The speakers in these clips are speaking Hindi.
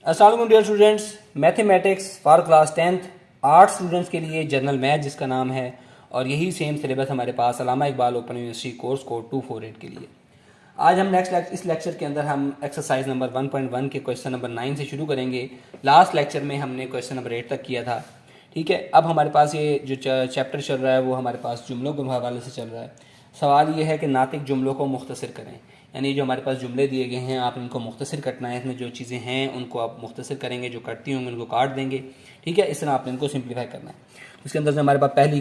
अस्सलाम वालेकुम dear students, mathematics for class 10th arts students के लिए जनरल मैथ जिसका नाम है, और यही सेम सिलेबस हमारे पास Allama Iqbal open university course code 248 के लिए। आज हम इस लेक्चर के अंदर हम एक्सरसाइज नंबर 1.1 के क्वेश्चन नंबर 9 से शुरू करेंगे। लास्ट लेक्चर में हमने क्वेश्चन नंबर 8 तक किया था। ठीक है, अब हमारे पास ये जो चैप्टर चल रहा है वो हमारे पास जुमलों के हवाले से चल रहा है। सवाल ये है कि नातिक जुमलों को मुख्तसर करें, यानी जो हमारे पास जुमले दिए गए हैं आप इनको मुख्तसर कटना है। इसमें जो चीज़ें हैं उनको आप मुख्तसर करेंगे, जो कटती होंगी उनको काट देंगे। ठीक है, इस तरह आपने इनको सिंप्लीफाई करना है। उसके अंदर से हमारे पास पहला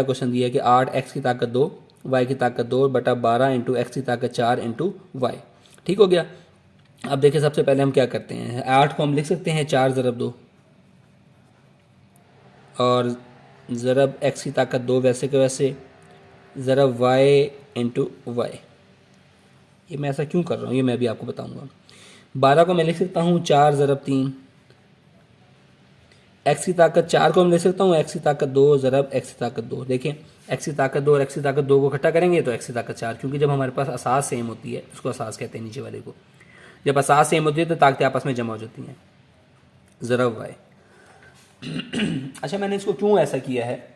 क्वेश्चन दिया है कि 8x की ताकत 2 y की ताकत 2 बटा 12 इंटू एक्स की ताकत 4 इंटू वाई। ठीक हो गया। अब देखिए, सबसे पहले हम क्या करते हैं, 8 को हम लिख सकते हैं 4 ज़रब 2 और ज़रब x की ताकत 2 वैसे के वैसे ज़रब y इंटू वाई। ये मैं ऐसा क्यों कर रहा हूँ ये मैं भी आपको बताऊंगा। 12 को मैं लिख सकता हूँ 4 ज़रब 3, एक्स की ताकत 4 को मैं लिख सकता हूँ एक्स की ताकत 2 ज़रब एक्स की ताकत 2। देखें, एक्स की ताकत 2 और एक्स की ताकत 2 को इकट्ठा करेंगे तो एक्स की ताकत 4, क्योंकि जब हमारे पास असास सेम होती है उसको असास कहते हैं नीचे वाले को। जब असास सेम होती है तो ताकतें आपस में जमा हो जाती हैं। ज़रब वाई। अच्छा, मैंने इसको क्यों ऐसा किया है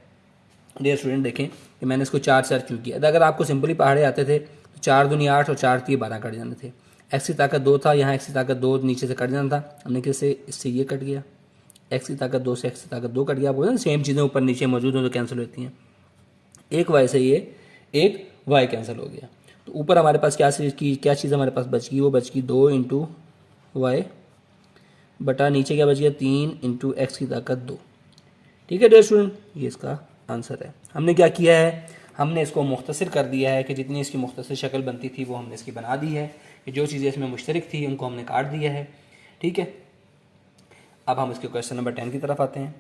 डियर स्टूडेंट, देखें कि मैंने इसको 4 क्यों किया। अगर आपको सिंपली पहाड़े आते थे तो 4 दूनी 8 और 4 3 12 कट जाने थे। एक्स की ताकत 2 था, यहाँ एक्स की ताकत 2 नीचे से कट जाना था, हमने कैसे इससे ये कट गया, एक्स की ताकत 2 से एक्स की ताकत 2 कट गया। आप बोलते हैं सेम चीज़ें ऊपर नीचे मौजूद हो तो कैंसिल होती हैं। एक वाई से ये एक वाई कैंसिल हो गया, तो ऊपर हमारे पास क्या चीज़ हमारे पास बच गई, वो बच गई 2 इंटू वाई बटा नीचे क्या बच गया 3 इंटू एक्स की ताकत 2। ठीक है डियर स्टूडेंट, ये इसका आंसर है। हमने क्या किया है, हमने इसको मुख्तसर कर दिया है कि जितनी इसकी मुख्तसर शक्ल बनती थी वो हमने इसकी बना दी है, कि जो चीज़ें इसमें मुश्तरक थी उनको हमने काट दिया है। ठीक है, अब हम इसके क्वेश्चन नंबर 10 की तरफ आते हैं।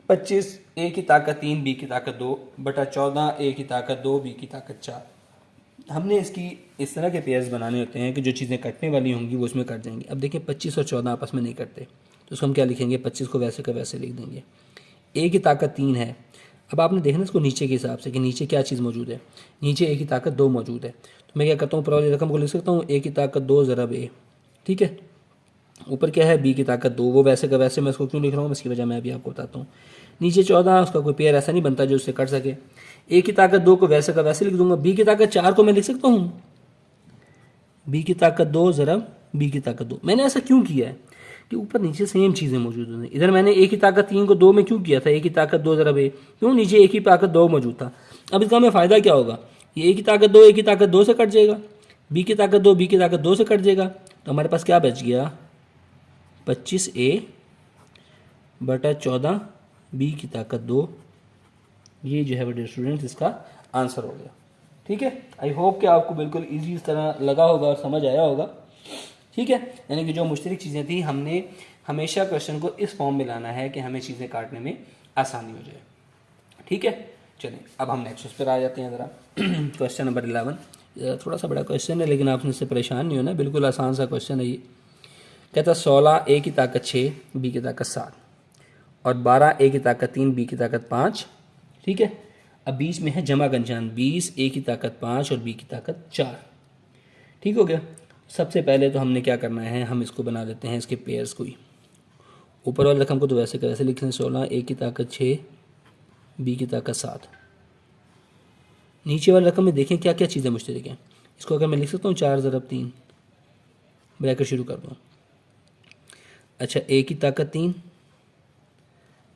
25 ए की ताकत 3 बी की ताकत 2 बटा 14 ए की ताकत 2 बी की ताकत 4। हमने इसकी इस तरह के पेयर्स बनाने होते हैं कि जो चीज़ें कटने वाली होंगी वो उसमें कट जाएंगी। अब देखिए 25 और 14 आपस में नहीं कटते, तो उसको हम क्या लिखेंगे, 25 को वैसे का वैसे लिख देंगे। ए की ताकत 3 है। अब आपने देखना इसको नीचे के हिसाब से कि नीचे क्या चीज़ मौजूद है। नीचे ए की ताकत 2 मौजूद है, तो मैं क्या करता हूँ, ऊपर वाली रकम को लिख सकता हूँ ए की ताकत 2 ज़रब ए। ठीक है, ऊपर क्या है बी की ताकत 2, वो वैसे का वैसे मैं इसको क्यों लिख रहा हूँ इसकी वजह मैं अभी आपको बताता हूँ। नीचे 14, उसका कोई पेयर ऐसा नहीं बनता जो उससे कट सके। ए की ताकत 2 को वैसे का वैसे लिख दूंगा। बी की ताकत 4 को मैं लिख सकता हूँ बी की ताकत 2 ज़रब बी की ताकत 2। मैंने ऐसा क्यों किया है कि ऊपर नीचे सेम चीज़ें मौजूद हैं। इधर मैंने ए की ताकत 3 को 2 में क्यों किया था, ए की ताकत 2 ज़रब ए, क्यों, नीचे ए की ताकत 2 मौजूद था। अब इसका हमें फ़ायदा क्या होगा, ये ए की ताकत 2 ए की ताकत 2 से कट जाएगा, बी की ताकत 2 बी की ताकत 2 से कट जाएगा, तो हमारे पास क्या बच गया 25 ए बटा 14 बी की ताकत 2। ये जो है वो डियर स्टूडेंट्स इसका आंसर हो गया। ठीक है, आई होप कि आपको बिल्कुल ईजी इस तरह लगा होगा और समझ आया होगा। ठीक है, यानी कि जो मुश्तरक चीज़ें थी हमने हमेशा क्वेश्चन को इस फॉर्म में लाना है कि हमें चीज़ें काटने में आसानी हो जाए। ठीक है, चलें अब हम नेक्स्ट पर आ जाते हैं ज़रा। क्वेश्चन नंबर 11 थोड़ा सा बड़ा क्वेश्चन है, लेकिन आपने इससे परेशान नहीं होना, बिल्कुल आसान सा क्वेश्चन है ये। कहता 16 ए की ताकत 6 बी की ताकत 7 और 12 ए की ताकत 3 बी की ताकत 5। ठीक है, अब बीच में है जमा का निशान, 20 ए की ताकत 5 और बी की ताकत 4। ठीक हो गया। सबसे पहले तो हमने क्या करना है, हम इसको बना देते हैं इसके पेयर्स को ही। ऊपर वाले रकम को तो वैसे का वैसे लिख लें, 16 ए की ताकत 6 बी की ताकत 7। नीचे वाले रकम में देखें क्या क्या चीज़ें मुश्तरक हैं। इसको अगर मैं लिख सकता हूँ 4 ज़रब 3, ब्रैकेट शुरू कर दूँ। अच्छा, ए की ताकत 3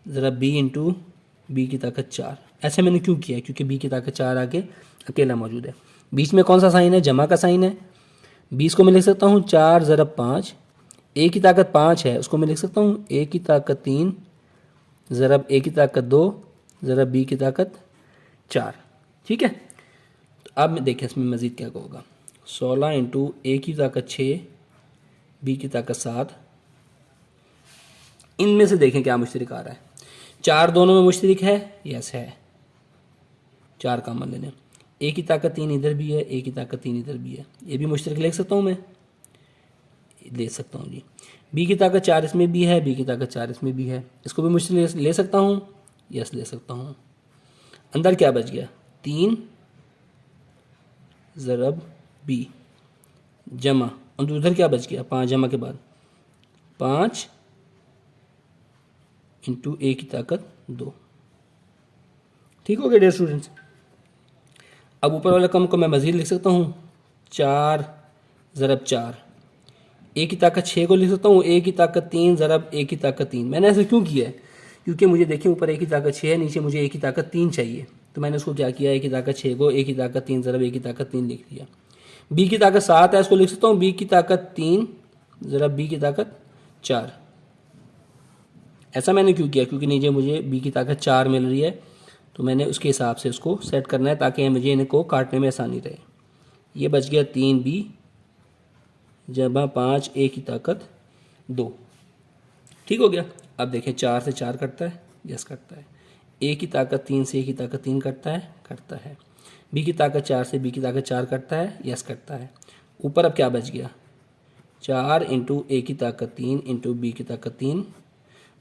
ज़रा बी इंटू बी की ताकत 4। ऐसा मैंने क्यों किया है, क्योंकि बी की ताकत 4 आगे अकेला मौजूद है। बीच में कौन सा साइन है, जमा का साइन है। 20 को मैं लिख सकता हूँ 4 ज़रब 5, ए की ताकत 5 है उसको मैं लिख सकता हूँ ए की ताकत 3 ज़रब ए की ताकत 2 ज़रब बी की ताकत 4। ठीक है, तो अब मैं देखें इसमें मज़ीद क्या होगा। 16 इंटू ए की ताकत 6 बी की ताकत 7, इनमें से देखें क्या मुश्तरक आ रहा है। 4 दोनों में मुश्तरक है, यस है, 4 कॉमन लेने। ए की ताकत 3 इधर भी है, ए की ताकत 3 इधर भी है, ये भी मुश्तरक ले सकता हूँ मैं, ले सकता हूँ जी। बी की ताकत 4 इसमें भी है, बी की ताकत 4 इसमें भी है, इसको भी मुश्तरक ले सकता हूँ, यस ले सकता हूँ। अंदर क्या बच गया 3 ज़रब बी। जमा, और उधर क्या बच गया 5 जमा के बाद 5 इंटू ए की ताकत 2। ठीक हो गया डियर स्टूडेंट्स। अब ऊपर वाले रकम को मैं मज़ीद लिख सकता हूँ 4 ज़रब 4, ए की ताकत 6 को लिख सकता हूँ ए की ताकत 3 ज़रब ए की ताकत 3। मैंने ऐसा क्यों किया है, क्योंकि मुझे देखिए ऊपर ए की ताकत 6 है, नीचे मुझे ए की ताकत 3 चाहिए, तो मैंने उसको क्या किया, ए की ताकत 6 को ए की ताकत 3 ज़रब ए की ताकत 3 लिख दिया। बी की ताकत 7 है, इसको लिख सकता हूँ बी की ताकत 3 ज़रब बी की ताकत 4। ऐसा मैंने क्यों किया, क्योंकि नीचे मुझे बी की ताकत 4 मिल रही है, तो मैंने उसके हिसाब से उसको सेट करना है ताकि मुझे इनको काटने में आसानी रहे। ये बच गया 3b जमा 5 ए की ताकत 2। ठीक हो गया। अब देखें 4 से 4 कटता है, यस कटता है। ए की ताकत 3 से ए की ताकत 3 कटता है। बी की ताकत 4 से बी की ताकत 4 कटता है, यस कटता है। ऊपर अब क्या बच गया 4 इंटू ए की ताकत 3 इंटू बी की ताकत 3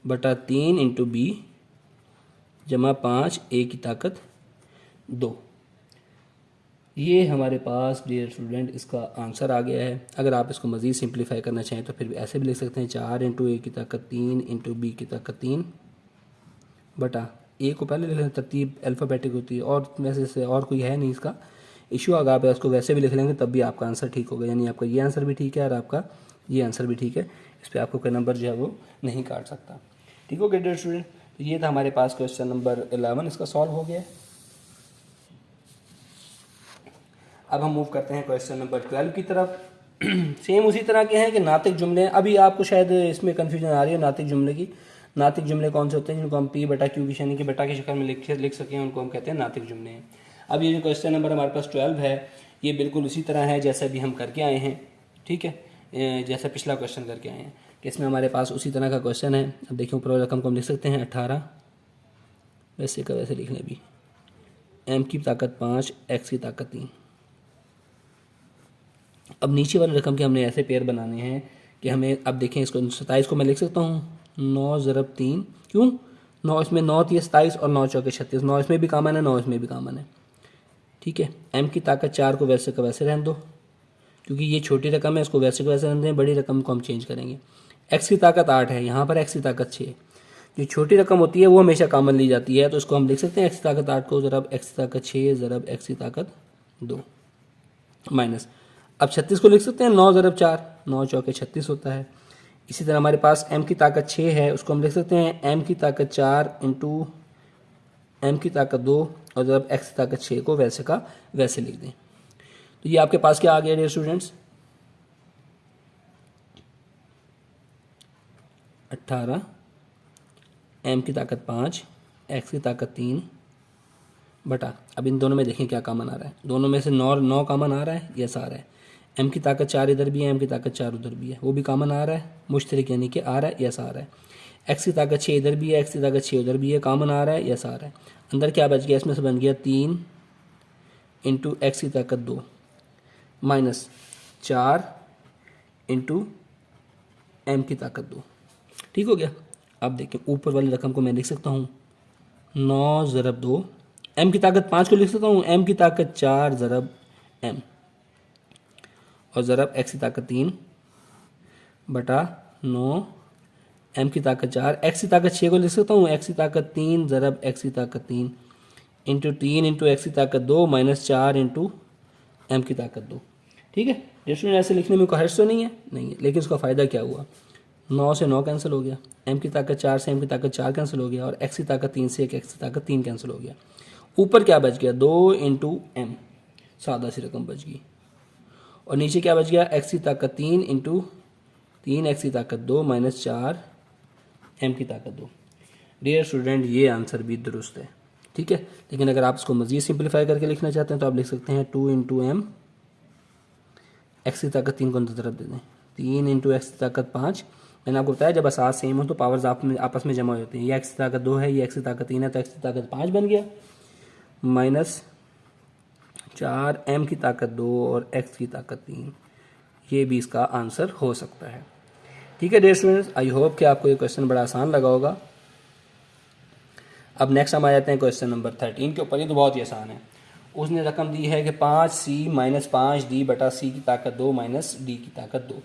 बटा 3 इंटू बी जमा 5 ए की ताकत 2। ये हमारे पास डियर स्टूडेंट इसका आंसर आ गया है। अगर आप इसको मज़ीद सिंप्लीफाई करना चाहें तो फिर ऐसे भी लिख सकते हैं 4 इंटू ए की ताकत 3 इंटू बी की ताकत 3 बटा ए को पहले लिख लें, तरतीब अल्फ़ाबेटिक होती है और वैसे से और कोई है नहीं इसका इशू। अगर आप इसको वैसे भी लिख लेंगे तब भी आपका आंसर ठीक होगा, यानी आपका ये आंसर भी ठीक है और आपका ये आंसर भी ठीक है। इस पर आपको कोई नंबर जो है वो नहीं काट सकता। ठीक हो गया डियर स्टूडेंट। तो ये था हमारे पास क्वेश्चन नंबर 11, इसका सॉल्व हो गया है। अब हम मूव करते हैं क्वेश्चन नंबर 12 की तरफ। सेम उसी तरह के हैं कि नातिक जुमले हैं। अभी आपको शायद इसमें कन्फ्यूजन आ रही है नातिक जुमले की। नातिक जुमले कौन से होते हैं जिनको हम पी बटा क्यू की यानी कि बटा की शक्ल में लिख सकें, उनको हम कहते हैं नातिक जुमले हैं। अब ये जो क्वेश्चन नंबर हमारे पास 12 है ये बिल्कुल उसी तरह है जैसा भी हम करके आए हैं। ठीक है, जैसा पिछला क्वेश्चन करके आए हैं कि इसमें हमारे पास उसी तरह का क्वेश्चन है। अब देखिए ऊपर वाली रकम को हम लिख सकते हैं 18, वैसे का वैसे लिखने भी, एम की ताकत 5 एक्स की ताकत 3। अब नीचे वाली रकम के हमने ऐसे पेयर बनाने हैं कि हमें, अब देखें इसको 27 को मैं लिख सकता हूँ 9 ज़रब 3, क्यों 9 इसमें 9 थी 27 और 9 चौके 36, 9 इसमें भी कॉमन है 9 इसमें भी कॉमन है। ठीक है, एम की ताकत 4 को वैसे का वैसे रहने दो क्योंकि ये छोटी रकम है, इसको वैसे का वैसे रहने दें, बड़ी रकम को हम चेंज करेंगे। एक्स की ताकत 8 है, यहाँ पर एक्स की ताकत 6। जो छोटी रकम होती है वो हमेशा कॉमन ली जाती है, तो इसको हम लिख सकते हैं एक्स की ताकत 8 को ज़रब एक्स की ताकत 6 ज़रब एक्स की ताकत 2 माइनस। अब 36 को लिख सकते हैं 9 ज़रब 4, 9 चौके 36 होता है। इसी तरह हमारे पास m की ताकत 6 है, उसको हम लिख सकते हैं m की ताकत 4 इंटू m की ताकत 2 और ज़रब x की ताकत 6 को वैसे का वैसे लिख दें। तो ये आपके पास क्या आ गया डियर स्टूडेंट्स 18 m की ताकत 5 x की ताकत 3 बटा, अब इन दोनों में देखें क्या कॉमन आ रहा है, दोनों में से 9 कॉमन आ रहा है, यस आ रहा है। m की ताकत 4 इधर भी है, m की ताकत 4 उधर भी है, वो भी कॉमन आ रहा है, मुश्तरक यानी कि आ रहा है, यस आ रहा है। x की ताकत 6 इधर भी है, x की ताकत 6 उधर भी है, कॉमन आ रहा है, यस आ रहा है। अंदर क्या बच गया, इसमें से बन गया 3 इंटू एक्स की ताकत 2 माइनस 4 इंटू एम की ताकत 2। ठीक हो गया। अब देखें ऊपर वाली रकम को मैं लिख सकता हूँ 9 ज़रब 2, एम की ताकत 5 को लिख सकता हूँ एम की ताकत 4 ज़रब एम और ज़रब एक्स की ताकत 3 बटा 9 एम की ताकत 4, एक्स की ताकत 6 को लिख सकता हूँ एक्स की ताकत 3 ज़रब एक्स की ताकत 3 इंटू 3 इंटू एक्स की ताकत 2 माइनस 4 इंटू एम की ताकत 2। ठीक है, स्टूडेंट ऐसे लिखने में कोई हर्ष तो नहीं है, नहीं है, लेकिन उसका फ़ायदा क्या हुआ 9 से 9 कैंसिल हो गया, एम की ताकत 4 से एम की ताकत 4 कैंसिल हो गया और एक्स की ताकत 3 से एक एक्स की ताकत 3 कैंसिल हो गया। ऊपर क्या बच गया 2 इंटू एम, सादा सी रकम बच गई, और नीचे क्या बच गया एक्स की ताकत 3 इंटू 3 एक्स की ताकत 2 माइनस 4 एम की ताकत 2। डियर स्टूडेंट ये आंसर भी दुरुस्त है। ठीक है, लेकिन अगर आप इसको मज़ीद सिंप्लीफाई करके लिखना चाहते हैं तो आप लिख सकते हैं 2 इंटू एम, एक्स की ताकत 3 को अंदर तरफ दे दें, 3 इंटू एक्स की ताकत 5। मैंने आपको बताया जब असास सेम हो तो पावर्स आपस में जमा हो जाती हैं। ये एक्स की ताकत 2 है, ये एक्स की ताकत 3 है, तो एक्स की ताकत 5 बन गया माइनस 4 एम की ताकत 2 और एक्स की ताकत 3। ये भी इसका आंसर हो सकता है। ठीक है डियर स्टूडेंट्स, आई होप कि आपको ये क्वेश्चन बड़ा आसान लगा होगा। अब नेक्स्ट हम आ जाते हैं क्वेश्चन नंबर 13 के ऊपर। ये तो बहुत ही आसान है उसने रकम दी है कि 5c माइनस 5d बटा c की ताकत 2 माइनस d की ताकत 2।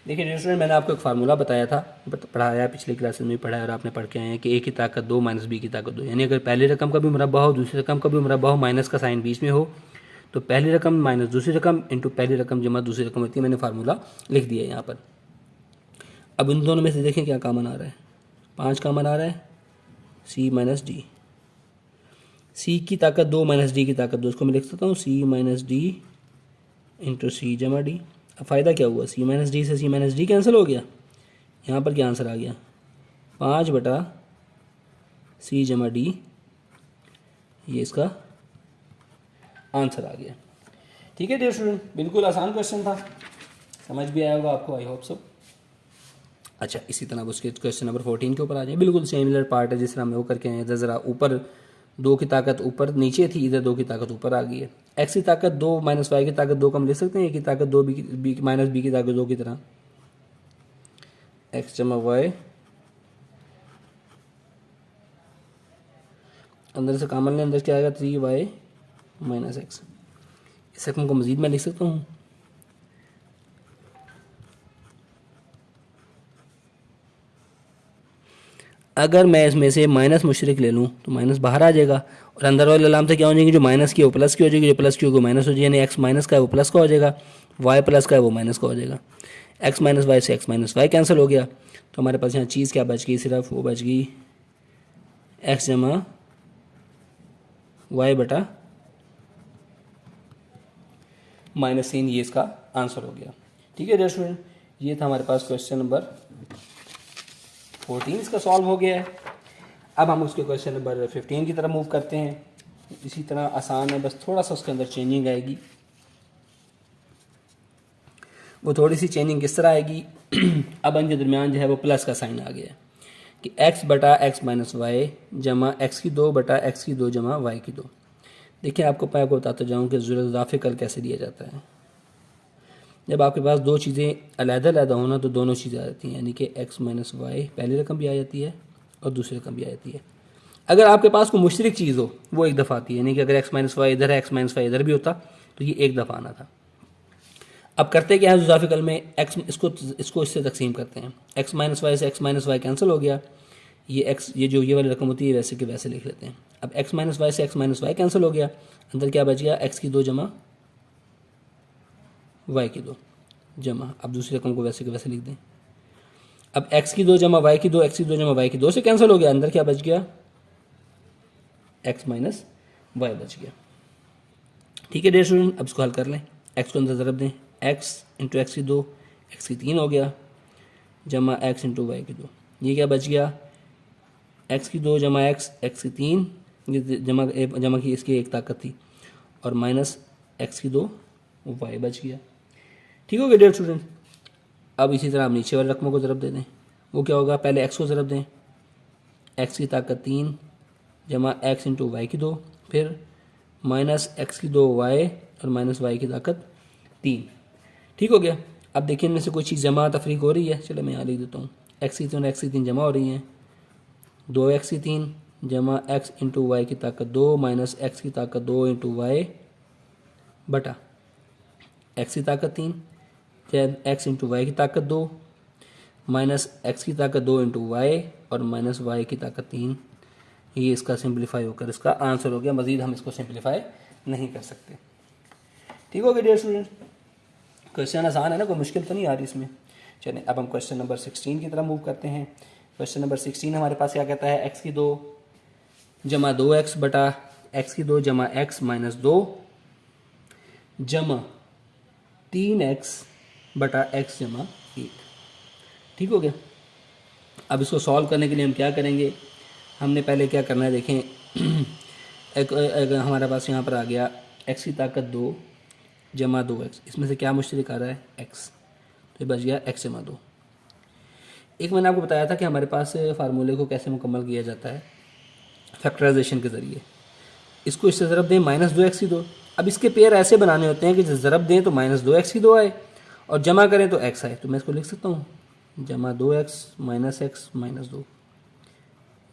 देखिए डियर स्टूडेंट, मैंने आपको एक फार्मूला बताया था, पढ़ाया है, पिछले क्लासेस में पढ़ाया और आपने पढ़ के आए हैं कि a की ताकत 2 माइनस b की ताकत 2, यानी अगर पहली रकम का भी मुरब्बा हो, दूसरी रकम का भी मुरब्बा हो, माइनस का साइन बीच में हो, तो पहली रकम माइनस दूसरी रकम इंटू पहली रकम जमा दूसरी रकम होती है। मैंने फार्मूला लिख दिया है यहाँ पर। अब इन दोनों में से देखें क्या कॉमन आ रहा है, 5 कॉमन आ रहा है, c माइनस डी, c की ताकत 2 माइनस d की ताकत 2, इसको मैं लिख सकता हूँ c माइनस डी इंटू सी जमा डी। अब फ़ायदा क्या हुआ, c माइनस डी से c माइनस डी कैंसिल हो गया, यहाँ पर क्या आंसर आ गया, 5 बटा c जमा डी, ये इसका आंसर आ गया। ठीक है डियर स्टूडेंट, बिल्कुल आसान क्वेश्चन था, समझ भी आया होगा आपको, आई होप सो। अच्छा, इसी तरह उसके क्वेश्चन नंबर 14 के ऊपर आ जाए। बिल्कुल सिमिलर पार्ट है जिस तरह हम वो करके आए, इधर ज़रा ऊपर 2 की ताकत ऊपर नीचे थी, इधर 2 की ताकत ऊपर आ गई है। x की ताकत 2 माइनस वाई की ताकत 2 को हम लिख सकते हैं a की ताकत 2 बी माइनस बी की ताकत 2 की तरह, x जमा वाई, अंदर से कॉमन ले, अंदर क्या आएगा 3y माइनस एक्स। इस रकम को मज़ीद मैं लिख सकता हूँ, अगर मैं इसमें से माइनस मुशरिक ले लूँ तो माइनस बाहर आ जाएगा और अंदर वाले अलाम से क्या हो जाएगी, जो माइनस की है वो प्लस की हो जाएगी, जो प्लस की होगी वो माइनस हो जाएगी, यानी एक्स माइनस का है वो प्लस का हो जाएगा, वाई प्लस का है वो माइनस का हो जाएगा। एक्स माइनस वाई से एक्स माइनस वाई कैंसिल हो गया, तो हमारे पास यहाँ चीज़ क्या बच गई, सिर्फ वो बच गई एक्स जमा वाई बटा माइनस 3, ये इसका आंसर हो गया। ठीक है डियर स्टूडेंट, ये था हमारे पास क्वेश्चन नंबर 14, इसका सॉल्व हो गया है। अब हम उसके क्वेश्चन नंबर 15 की तरफ मूव करते हैं। इसी तरह आसान है, बस थोड़ा सा उसके अंदर चेंजिंग आएगी। वो थोड़ी सी चेंजिंग किस तरह आएगी अब इनके दरमियान जो है वो प्लस का साइन आ गया है कि x बटा एक्स माइनस वाई जमा एक्स की 2 बटा एक्स की 2 जमा वाई की 2। देखिए आपको मैं आपको बताता जाऊँ कि ज़ुराफ़े कल कैसे दिया जाता है। जब आपके पास दो चीज़ें अलग-अलग होना तो दोनों चीज़ें आ जाती हैं, यानी कि x माइनस वाई पहली रकम भी आ जाती है और दूसरी रकम भी आ जाती है। अगर आपके पास कोई मुश्तरक चीज़ हो वो एक दफ़ा आती है, यानी कि अगर x माइनस वाई इधर है, x माइनस वाई इधर भी होता तो ये एक दफ़ा आना था। अब करते क्या है ज़ुराफ़े कल में, x इसको इससे तकसीम करते हैं, x माइनस वाई से x माइनस वाई कैंसिल हो गया, ये x ये जो ये वाली रकम होती है वैसे के वैसे लिख लेते हैं। अब x माइनस वाई से x माइनस वाई कैंसिल हो गया, अंदर क्या बच गया, x की 2 जमा y की 2 जमा, अब दूसरी रकम को वैसे के वैसे लिख दें। अब x की 2 जमा y की 2, x की 2 जमा y की 2 से कैंसिल हो गया, अंदर क्या बच गया, x माइनस वाई बच गया। ठीक है डियर स्टूडेंट, अब इसको हल कर लें, x को अंदर ज़रब दें, x इंटू एक्स की 2 x की 3 हो गया जमा x इंटू वाई की 2, ये क्या बच गया, x की 2 जमा x की 3, ये जमा की इसकी एक ताकत थी, और माइनस x की 2 y बच गया। ठीक हो गया डियर स्टूडेंट। अब इसी तरह हम नीचे वाले रकमों को ज़रब दे दें, वो क्या होगा, पहले x को ज़रब दें, x की ताकत 3 जमा x इंटू वाई की 2, फिर माइनस x की 2 y और माइनस y की ताकत 3। ठीक हो गया। अब देखिए इनमें से कोई चीज़ जमा तफरीक हो रही है, चलो मैं यहाँ लिख देता हूँ, x की 3 और x की 3 जमा हो रही हैं, 2x की 3 जमा x इंटू वाई की ताकत 2 माइनस x की ताकत 2 इंटू वाई बटा x की ताकत 3 x इंटू वाई की ताकत 2 माइनस x की ताकत 2 इंटू वाई और माइनस y की ताकत 3। ये इसका सिंप्लीफाई होकर इसका आंसर हो गया, मज़ीद हम इसको सिंप्लीफाई नहीं कर सकते। ठीक हो गया डियर स्टूडेंट, क्वेश्चन आसान है ना, कोई मुश्किल तो नहीं आ रही इसमें। चलें अब हम क्वेश्चन नंबर 16 की तरफ मूव करते हैं। क्वेश्चन नंबर 16 हमारे पास क्या कहता है, x की 2 जमा 2x बटा x की 2 जमा x माइनस 2 जमा 3x बटा x जमा 1। ठीक हो गया। अब इसको सॉल्व करने के लिए हम क्या करेंगे, हमने पहले क्या करना है देखें, एक हमारे पास यहाँ पर आ गया x की ताकत 2 जमा 2x, इसमें से क्या मुश्तरक आ रहा है x, तो ये बच गया x जमा 2। एक मैंने आपको बताया था कि हमारे पास फार्मूले को कैसे मुकम्मल किया जाता है, फैक्टराइजेशन के ज़रिए। इसको इससे ज़रब दें माइनस 2x की 2, अब इसके पेयर ऐसे बनाने होते हैं कि जब ज़रब दें तो माइनस 2x की 2 आए और जमा करें तो x आए, तो मैं इसको लिख सकता हूँ जमा 2x माइनस x माइनस 2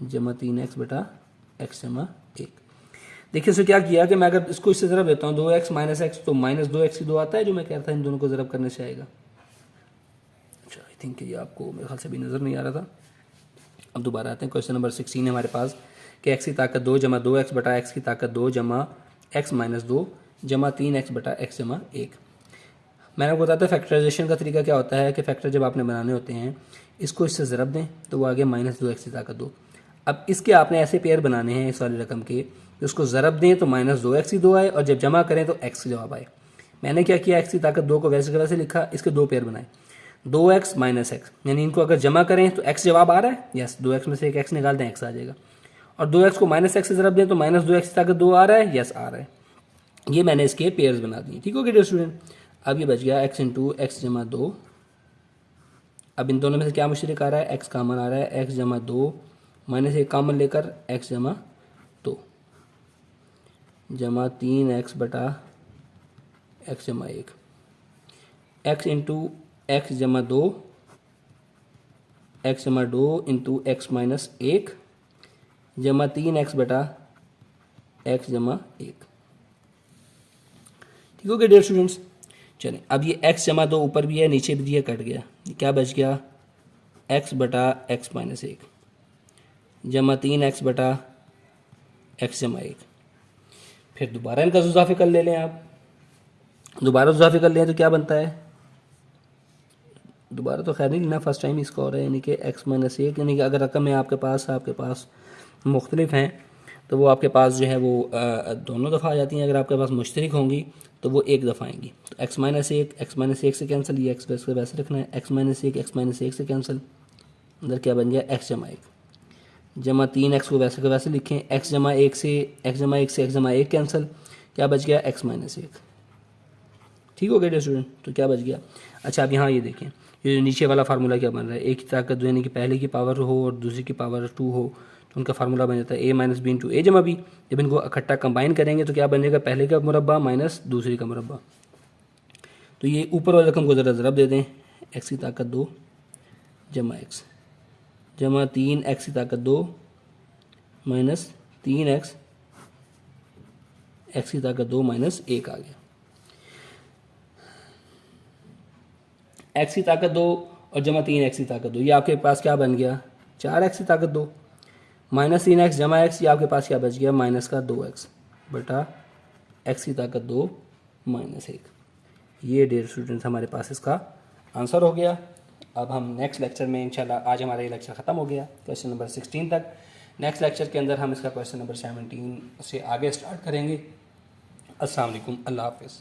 जमा 3x बटा x जमा 1। देखिए इसको क्या किया कि मैं अगर इसको इससे ज़रब देता हूँ 2x माइनस एक्स, तो माइनस 2x की 2 आता है जो मैं कह रहा था इन दोनों को ज़रब करने से आएगा। अच्छा आई थिंक ये आपको मेरे ख्याल से भी नज़र नहीं आ रहा था। अब दोबारा आते हैं, क्वेश्चन नंबर 16 है हमारे पास कि एक्स की ताकत 2 जमा 2x बटा एक्स की ताकत 2 जमा एक्स माइनस 2 जमा 3x बटा एक्स जमा 1। मैंने आपको बताया था फैक्टराइजेशन का तरीका क्या होता है कि फैक्टर जब आपने बनाने होते हैं इसको इससे ज़रब दें तो वो आगे माइनस 2x की ताकत 2। अब इसके आपने ऐसे पेयर बनाने हैं इस वाली रकम के कि उसको ज़रब दें तो माइनस 2x की 2 आए और जब जमा करें तो x की जवाब आए। मैंने क्या किया, x की ताकत 2 को वैसे के वैसे लिखा, इसके दो पेयर बनाए 2x माइनस एक्स, यानी इनको अगर जमा करें तो x जवाब आ रहा है, यस 2x में से एक x निकाल दें x आ जाएगा, और 2x को माइनस एक्स से ज़रब दें तो माइनस 2x की ताकत 2 आ रहा है, यस आ रहा है। ये मैंने इसके पेयर्स बना दिए, ठीक हो गया डियर स्टूडेंट। अब ये बच गया x इंटू एक्स जमा 2। अब इन दोनों में से क्या मुशतरक आ रहा है, x कामन आ रहा है, x जमा 2 माइनस 1 कामन लेकर x जमा 2 जमा 3x बटा x जमा 1, x इंटू एक्स जमा 2 एक्स जमा 2 इंटू एक्स माइनस 1 जमा 3x बटा x जमा 1। ठीक हो गया डियर स्टूडेंट्स। चलें अब ये x जमा 2 ऊपर भी है नीचे भी है, कट गया, क्या बच गया x बटा x माइनस 1 जमा 3x बटा x जमा 1। फिर दोबारा इनका जुज़ाफ़े कर ले लें, आप दोबारा जुज़ाफ़े कर लें तो क्या बनता है, दोबारा तो खैर नहीं लेना, फर्स्ट टाइम इसका हो रहा है, यानी कि x माइनस 1, यानी कि अगर रकम है आपके पास मुख्तलिफ हैं तो वो आपके पास जो है वो दोनों दफ़ा आ जाती हैं, अगर आपके पास मुश्तरक होंगी तो वो एक दफ़ा आएंगी। तो x माइनस 1 से कैंसिल, ये x वैसे वैसे रखना है, x माइनस 1 से कैंसिल, अंदर क्या बन गया x जमा 1 जमा 3x को वैसे के वैसे लिखें, x जमा 1 से x जमा 1 कैंसिल, क्या बच गया x माइनस 1। ठीक हो गया डियर स्टूडेंट, तो क्या बच गया। अच्छा अब यहाँ ये देखें, ये नीचे वाला फार्मूला क्या बन रहा है, एक की ताकत 2 यानी कि पहले की पावर हो और दूसरी की पावर 2 हो तो उनका फार्मूला बन जाता है a माइनस बी इंटू ए जमा बी। जब इनको इकट्ठा कंबाइन करेंगे तो क्या बनेगा, पहले का मुरब्बा माइनस दूसरी का मुरब्बा। तो ये ऊपर वाली रकम को ज़रा ज़रब दे दें, x की ताकत 2 जमा x जमा 3x की ताकत 2 माइनस 3x x की ताकत 2 माइनस 1 आ गया। x की ताकत 2 और जमा 3x की ताकत 2, ये आपके पास क्या बन गया 4x की ताकत 2 माइनस 3x जमा x, ये आपके पास क्या बच गया माइनस का 2x बटा x की ताकत 2 माइनस 1। ये डियर स्टूडेंट्स हमारे पास इसका आंसर हो गया। अब हम नेक्स्ट लेक्चर में इंशाल्लाह, आज हमारा ये लेक्चर ख़त्म हो गया क्वेश्चन नंबर 16 तक। नेक्स्ट लेक्चर के अंदर हम इसका क्वेश्चन नंबर 17 से आगे स्टार्ट करेंगे। अस्सलाम वालेकुम, अल्लाह हाफ़िज़।